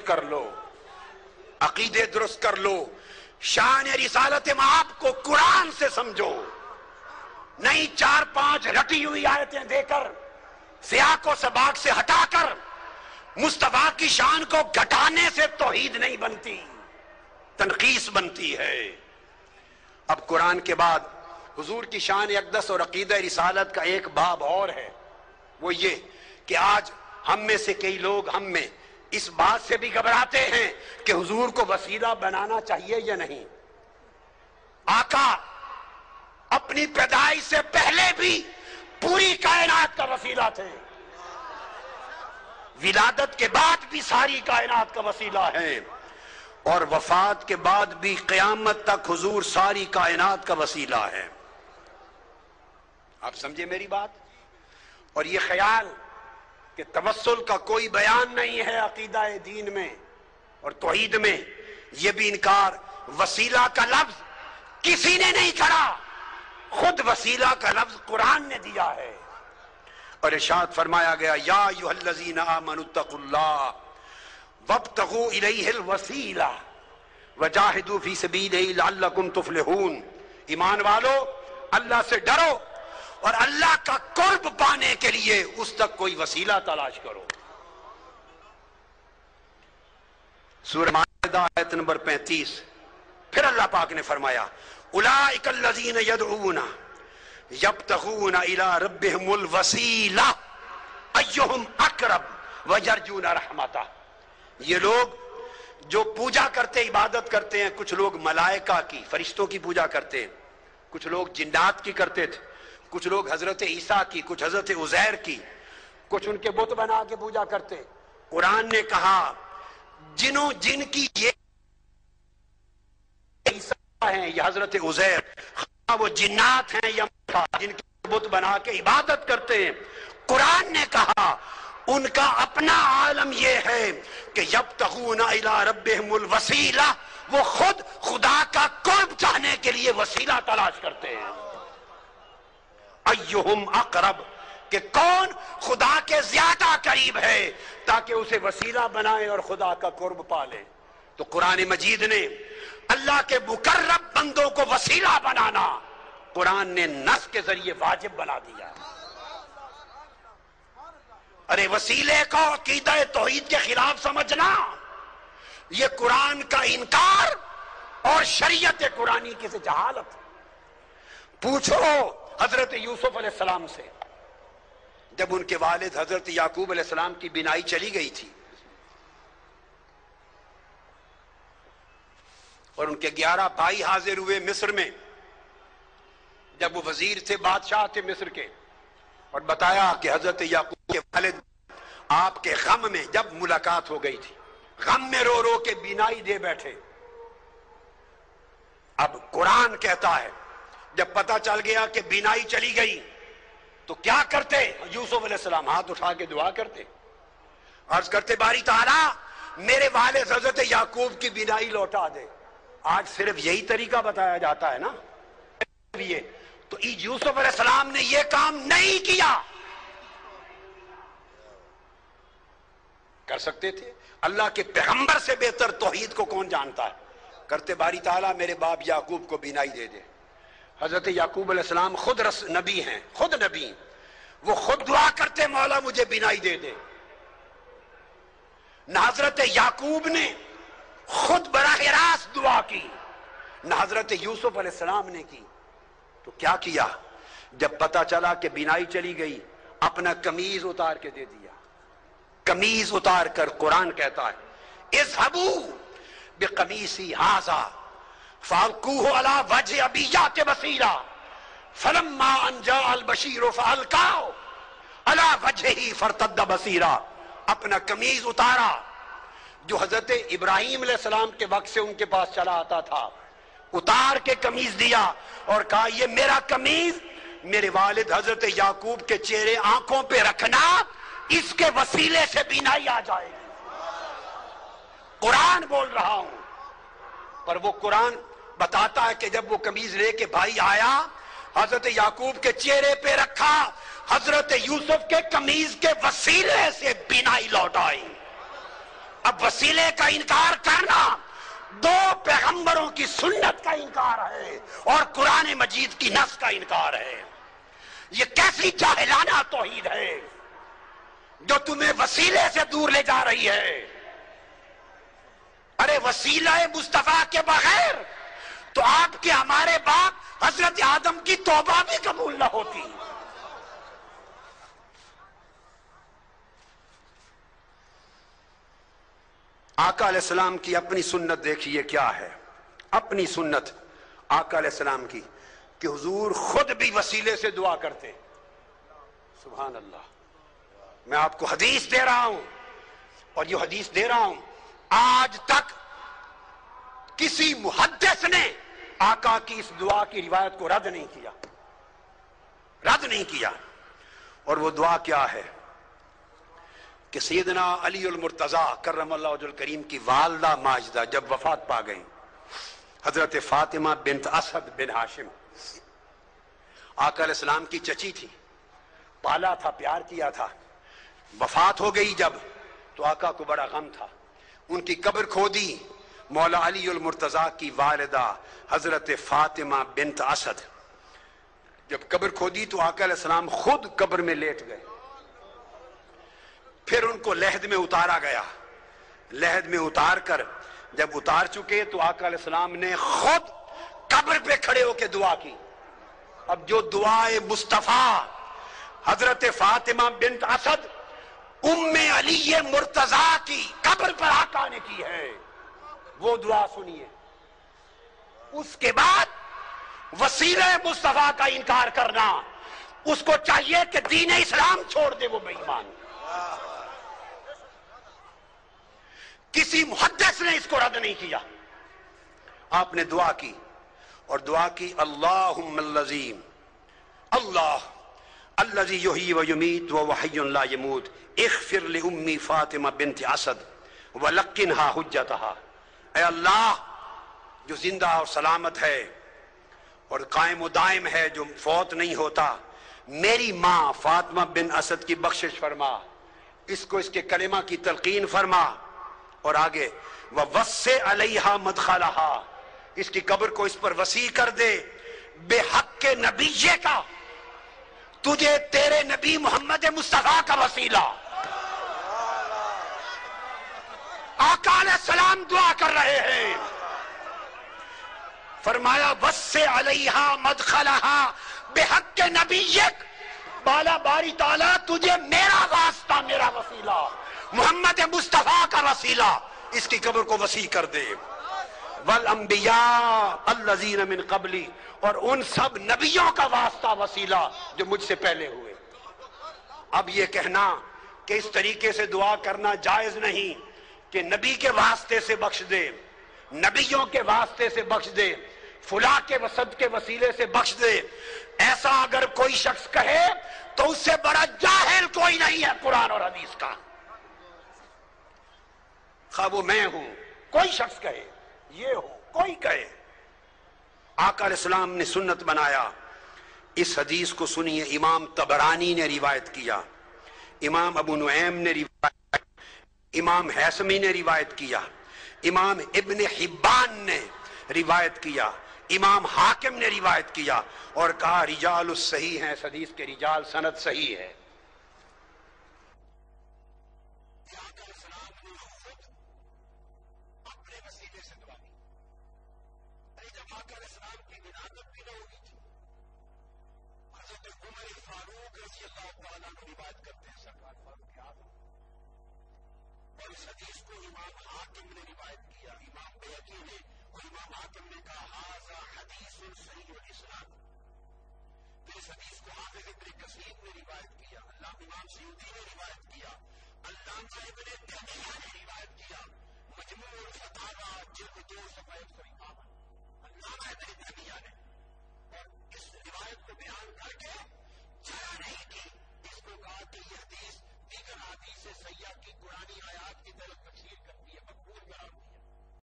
درست کر لو، عقیدے درست کر لو، شان رسالت مآب کو قرآن سے سمجھو، نہیں 4-5 رٹی ہوئی آیتیں دے کر، سیاق و سباق سے ہٹا کر مصطفیٰ کی شان کو گھٹانے سے توحید نہیں بنتی، تنقیص بنتی ہے۔ اب قرآن کے بعد حضور کی شان اقدس اور عقیدہ رسالت کا ایک باب اور ہے، وہ یہ کہ آج ہم میں سے کئی لوگ ہم میں اس بات سے بھی گھبراتے ہیں کہ حضور کو وسیلہ بنانا چاہیے یا نہیں۔ آقا اپنی پیدائش سے پہلے بھی پوری کائنات کا وسیلہ تھے، ولادت کے بعد بھی ساری کائنات کا وسیلہ ہے، اور وفات کے بعد بھی قیامت تک حضور ساری کائنات کا وسیلہ ہے۔ آپ سمجھے میری بات؟ اور یہ خیال کہ توسل کا کوئی بیان نہیں ہے عقیدہ دین میں اور توحید میں، یہ بھی انکار۔ وسیلہ کا لفظ کسی نے نہیں کھڑا، خود وسیلہ کا لفظ قرآن نے دیا ہے، اور ارشاد فرمایا گیا یا ایھا الذین آمنوا اتقوا اللہ وابتغوا الیہ الوسیلہ وجاہدوا فی سبیلہ لعلکم تفلحون۔ ایمان والو اللہ سے ڈرو اور اللہ کا قرب پانے کے لیے اس تک کوئی وسیلہ تلاش کرو۔ سورہ مائدہ آیت نمبر 35، پھر اللہ پاک نے فرمایا اولئک الذین یدعون یبتغون الی ربہم الوسیلہ ایہم اقرب ویرجون رحمتہ۔ یہ لوگ جو پوجا کرتے، عبادت کرتے ہیں، کچھ لوگ ملائکہ کی، فرشتوں کی پوجا کرتے ہیں، کچھ لوگ جنات کی کرتے تھے، کچھ لوگ حضرت عیسیٰ کی، کچھ حضرت عزیر کی، کچھ ان کے بت بنا کے پوجا کرتے۔ قرآن نے کہا جن کی یہ عیسیٰ ہیں یا حضرت عزیر، وہ جنات ہیں یا جن کے بت بنا کے عبادت کرتے ہیں، قرآن نے کہا ان کا اپنا عالم یہ ہے کہ یبتغون الی ربہم الوسیلہ، وہ خود خدا کا قرب چاہنے کے لیے وسیلہ تلاش کرتے ہیں۔ ایہم اقرب، کہ کون خدا کے زیادہ قریب ہے تاکہ اسے وسیلہ بنائے اور خدا کا قرب پالے۔ تو قرآن مجید نے اللہ کے مقرب بندوں کو وسیلہ بنانا قرآن نے نص کے ذریعے واجب بنا دیا۔ ارے وسیلے کو عقیدہ توحید کے خلاف سمجھنا یہ قرآن کا انکار اور شریعت قرآنی کی سے جہالت۔ پوچھو حضرت یوسف علیہ السلام سے، جب ان کے والد حضرت یعقوب علیہ السلام کی بینائی چلی گئی تھی اور ان کے 11 بھائی حاضر ہوئے مصر میں، جب وہ وزیر تھے، بادشاہ تھے مصر کے، اور بتایا کہ حضرت یعقوب کے والد آپ کے غم میں، جب ملاقات ہو گئی تھی، غم میں رو رو کے بینائی دے بیٹھے۔ اب قرآن کہتا ہے جب پتہ چل گیا کہ بینائی چلی گئی تو کیا کرتے؟ یوسف علیہ السلام ہاتھ اٹھا کے دعا کرتے، عرض کرتے باری تعالیٰ میرے والد حضرت یعقوب کی بینائی لوٹا دے۔ آج صرف یہی طریقہ بتایا جاتا ہے نا، تو یوسف علیہ السلام نے یہ کام نہیں کیا، کر سکتے تھے۔ اللہ کے پیغمبر سے بہتر توحید کو کون جانتا ہے؟ کرتے باری تعالیٰ میرے باپ یعقوب کو بینائی دے دے۔ حضرت یعقوب علیہ السلام خود نبی ہیں، خود نبی، وہ خود دعا کرتے مولا مجھے بینائی دے دے۔ نہ حضرت یعقوب نے خود براہ راست دعا کی، نہ حضرت یوسف علیہ السلام نے کی۔ تو کیا کیا؟ جب پتہ چلا کہ بینائی چلی گئی، اپنا قمیض اتار کے دے دیا۔ قمیض اتار کر قرآن کہتا ہے اذهبوا بقمیصی ھذا فالقوه علی وجه ابیات بصیرا فلما ان جاء البشیر فالقاه علی وجهه فارتد بصیرا۔ اپنا قمیض اتارا جو حضرت ابراہیم علیہ السلام کے وقت سے ان کے پاس چلا آتا تھا، اتار کے قمیض دیا اور کہا یہ میرا قمیض میرے والد حضرت یعقوب کے چہرے آنکھوں پہ رکھنا، اس کے وسیلے سے بینائی آ جائے گی۔ قرآن بول رہا ہوں، پر وہ قرآن بتاتا ہے کہ جب وہ قمیض لے کے بھائی آیا، حضرت یعقوب کے چہرے پہ رکھا، حضرت یوسف کے قمیض کے وسیلے سے بینائی لوٹ آئی۔ اب وسیلے کا انکار کرنا دو پیغمبروں کی سنت کا انکار ہے اور قرآن مجید کی نص کا انکار ہے. یہ کیسی جاہلانہ توحید ہے جو تمہیں وسیلے سے دور لے جا رہی ہے. ارے وسیلہ مصطفیٰ کے بغیر تو آپ کے ہمارے باپ حضرت آدم کی توبہ بھی قبول نہ ہوتی. آقا علیہ السلام کی اپنی سنت دیکھیے کیا ہے. اپنی سنت آقا علیہ السلام کی کہ حضور خود بھی وسیلے سے دعا کرتے. سبحان اللہ. میں آپ کو حدیث دے رہا ہوں اور یہ حدیث دے رہا ہوں آج تک کسی محدث نے آقا کی اس دعا کی روایت کو رد نہیں کیا. رد نہیں کیا. اور وہ دعا کیا ہے کہ سیدنا علی المرتضیٰ کرم اللہ وجہ الکریم کی والدہ ماجدہ جب وفات پا گئی، حضرت فاطمہ بنت اسد بن ہاشم آقا علیہ السلام کی چچی تھی، پالا تھا، پیار کیا تھا. وفات ہو گئی جب تو آقا کو بڑا غم تھا. ان کی قبر کھودی. مولا علی المرتضیٰ کی والدہ حضرت فاطمہ بنت اسد جب قبر کھودی تو آقا علیہ السلام خود قبر میں لیٹ گئے. پھر ان کو لحد میں اتارا گیا. لحد میں اتار کر جب اتار چکے تو آقا علیہ السلام نے خود قبر پہ کھڑے ہو کے دعا کی. اب جو دعائے مصطفیٰ حضرت فاطمہ بنت اسد ام علی مرتضیٰ کی قبر پر آقا نے کی ہے وہ دعا سنیے. اس کے بعد وسیلہ مصطفیٰ کا انکار کرنا، اس کو چاہیے کہ دین اسلام چھوڑ دے. وہ بے ایمان. کسی محدث نے اس کو رد نہیں کیا. آپ نے دعا کی اور دعا کی اللہم اللذیم اللہ الذی یحیی و یمیت و حی لا یموت اغفر لأمی فاطمہ بنت اسد ولقنہا حجتہا. اے اللہ جو زندہ اور سلامت ہے اور قائم و دائم ہے، جو فوت نہیں ہوتا، میری ماں فاطمہ بن اسد کی بخشش فرما، اس کو اس کے کلمہ کی تلقین فرما. اور آگے وَوَسِّعْ عَلَيْهَا مَدْخَلَهَا، اس کی قبر کو اس پر وسیع کر دے. بے حق کے نبیے کا، تجھے تیرے نبی محمد مصطفیٰ کا وسیلہ. آقا علیہ السلام دعا کر رہے ہیں. فرمایا وَسِّعْ عَلَيْهَا مَدْخَلَهَا بِحَقِّ نَبِيِّكَ، بالا باری تعالیٰ تجھے میرا واسطہ، میرا وسیلہ، محمد مصطفیٰ کا وسیلہ، اس کی قبر کو وسیع کر دے. وَالْأَنْبِيَاءَ الَّذِينَ مِنْ قَبْلِ، اور ان سب نبیوں کا واسطہ، وسیلہ جو مجھ سے پہلے ہوئے. اب یہ کہنا کہ اس طریقے سے دعا کرنا جائز نہیں کہ نبی کے واسطے سے بخش دے، نبیوں کے واسطے سے بخش دے، فلاں کے وسط کے وسیلے سے بخش دے، ایسا اگر کوئی شخص کہے تو اس سے بڑا جاہل کوئی نہیں ہے قرآن اور حدیث کا. خواہ وہ میں ہوں، کوئی شخص کہے، یہ ہو، کوئی کہے. آقا علیہ السلام نے سنت بنایا. اس حدیث کو سنیے. امام طبرانی نے روایت کیا، امام ابو نعیم نے روایت، امام حیثمی نے روایت کیا، امام ابن حبان نے روایت کیا، امام حاکم نے روایت کیا اور کہا رجال الصحیح ہیں، اس حدیث کے رجال سند صحیح ہے. اور اس حدیث کو امام حاکم نے روایت کیا، امام بیہقی نے، اور امام حاکم نے کہا ھذا حدیث صحیح الاسناد. پھر اس حدیث کو حافظ ابن کثیر نے روایت کیا، امام سیوطی نے روایت کیا، علامہ ابن تیمیہ نے روایت کیا، مجموع الفتاوی جلد 2 صفحہ 151. علامہ ابن